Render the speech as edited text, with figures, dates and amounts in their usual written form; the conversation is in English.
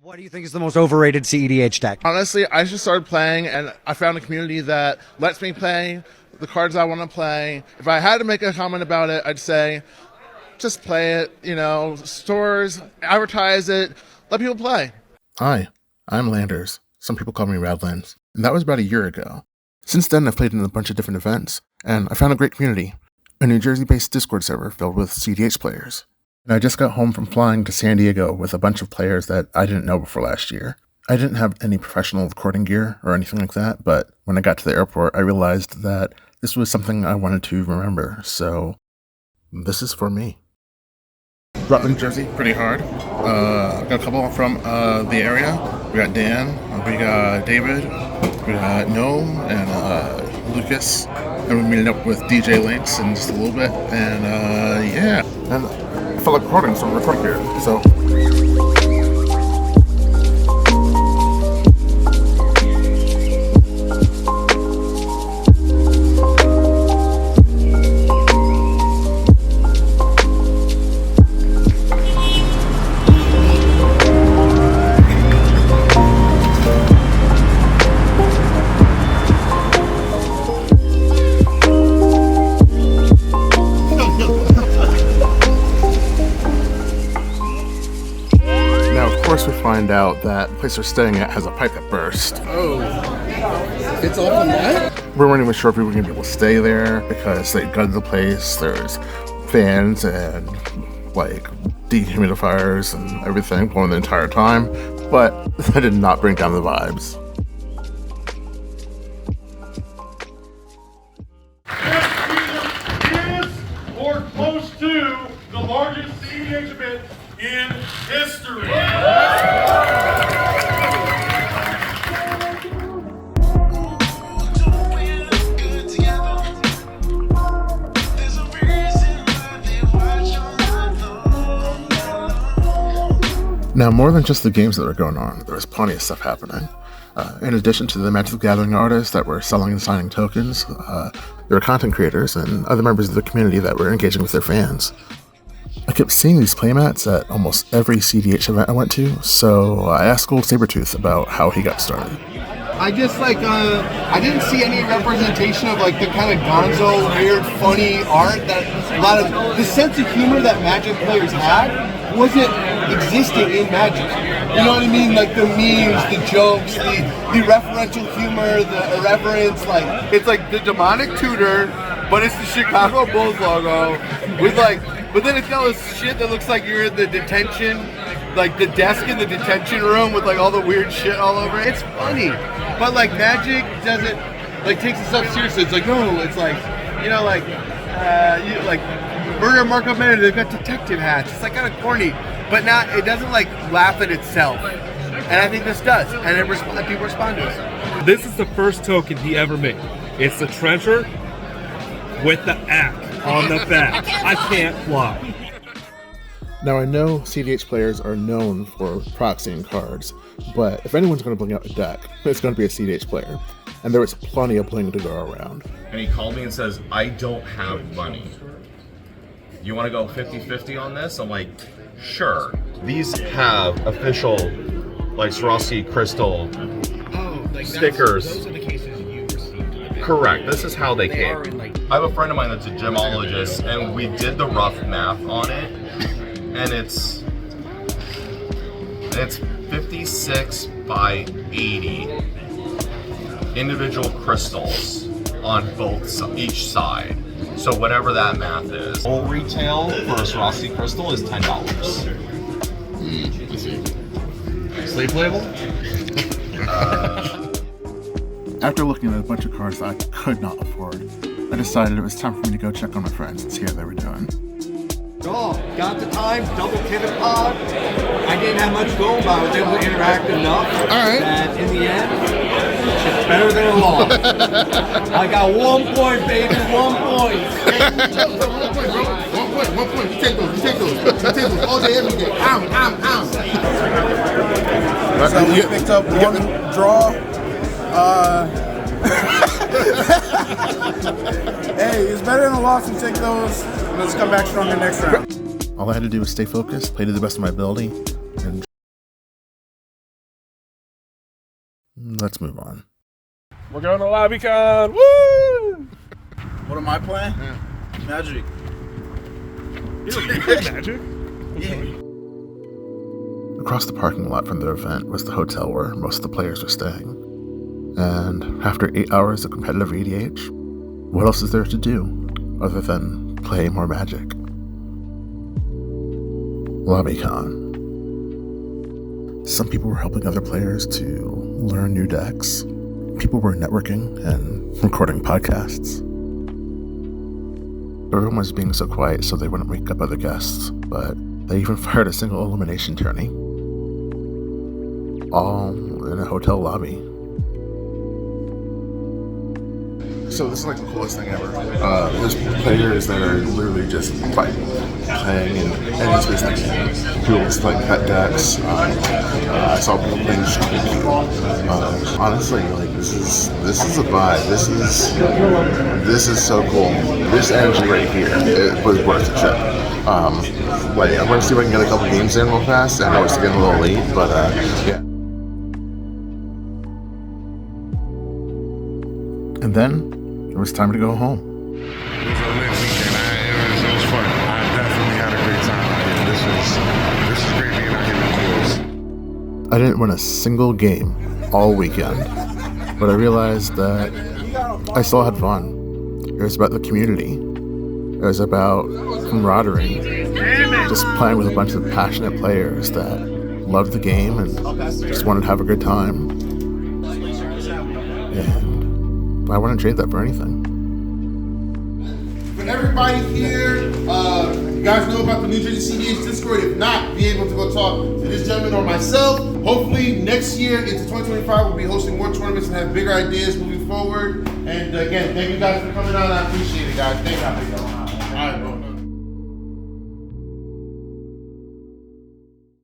What do you think is the most overrated CEDH deck? Honestly, I just started playing and I found a community that lets me play the cards I want to play. If I had to make a comment about it, I'd say just play it, stores, advertise it, let people play. Hi, I'm Landers. Some people call me Radlands. And that was about a year ago. Since then, I've played in a bunch of different events, and I found a great community. A New Jersey-based Discord server filled with CEDH players. And I just got home from flying to San Diego with a bunch of players that I didn't know before last year. I didn't have any professional recording gear or anything like that, but when I got to the airport, I realized that this was something I wanted to remember, so this is for me. Rutland, Jersey, pretty hard. Got a couple from the area. We got Dan, we got David, we got Gnome, and Lucas. And we're meeting up with DJ Links in just a little bit. And yeah. And I felt like recording, so I'm recording here. So. We find out that the place we're staying at has a pipe that burst. Oh, it's all from that? We weren't even sure if we were going to be able to stay there because they gutted the place. There's fans and like dehumidifiers and everything blowing the entire time, but that did not bring down the vibes. This is or close to the largest CEDH event in history. Now, more than just the games that are going on, there was plenty of stuff happening. In addition to the Magic the Gathering artists that were selling and signing tokens, there were content creators and other members of the community that were engaging with their fans. I kept seeing these playmats at almost every CEDH event I went to, so I asked Old Sabretooth about how he got started. I just I didn't see any representation of like the kind of gonzo, weird, funny art that a lot of the sense of humor that Magic players had wasn't existing in Magic. You know what I mean? Like the memes, the jokes, the referential humor, the irreverence, like it's like the demonic tutor, but it's the Chicago Bulls logo with but then it's got all this shit that looks like you're in the detention, like the desk in the detention room with like all the weird shit all over it. It's funny, but like Magic doesn't takes itself seriously. It's like no, it's like Murder Markup Man. They've got detective hats. It's like kind of corny, but not. It doesn't laugh at itself, and I think this does, and people respond to it. This is the first token he ever made. It's the treasure with the act on the back. I can't fly. Now, I know CEDH players are known for proxying cards, but if anyone's going to bring out a deck, it's going to be a CEDH player. And there was plenty of bling to go around. And he called me and says, I don't have money. You want to go 50-50 on this? I'm like, sure. These have official, Swarovski crystal stickers. Those are the cases you received. Correct. This is how they came. I have a friend of mine that's a gemologist, and we did the rough math on it, and it's 56 by 80 individual crystals on each side. So whatever that math is. Full retail for a Swarovski crystal is $10. Sleep label? After looking at a bunch of cards that I could not afford, I decided it was time for me to go check on my friends and see how they were doing. Oh, got the times, double pivot pod. I didn't have much going, but I was able to interact enough. All right. And in the end, it's better than a loss. I got 1 point, baby, 1 point. One point. You take those all day, every day. Ow. So we picked up one draw. Hey, it's better than a loss to take those. Let's come back stronger next round. All I had to do was stay focused, play to the best of my ability, Let's move on. We're going to LobbyCon. Woo! What am I playing? Magic. You play Magic? Across the parking lot from the event was the hotel where most of the players were staying. And after 8 hours of competitive EDH, what else is there to do other than play more Magic? LobbyCon. Some people were helping other players to learn new decks. People were networking and recording podcasts. Everyone was being so quiet so they wouldn't wake up other guests, but they even fired a single elimination tourney. All in a hotel lobby. So this is like the coolest thing ever. There's players that are literally just playing in any space they can. People just like pet decks. I saw people playing Shiki. Honestly, like this is a vibe. This is so cool. This energy right here, it was worth the trip. Like I'm gonna see if I can get a couple games in real fast. I know it's getting a little late, but yeah. And then it was time to go home. It was a lit weekend. It was fun. I definitely had a great time out here. This is great being out here with the boys. I didn't win a single game all weekend, but I realized that I still had fun. It was about the community. It was about camaraderie. Just playing with a bunch of passionate players that loved the game and just wanted to have a good time. And I wouldn't trade that for anything. For everybody here, you guys know about the New Jersey CEDH Discord. If not, be able to go talk to this gentleman or myself. Hopefully next year into 2025, we'll be hosting more tournaments and have bigger ideas moving forward. And again, thank you guys for coming on. I appreciate it, guys. Thank you. All right, bro.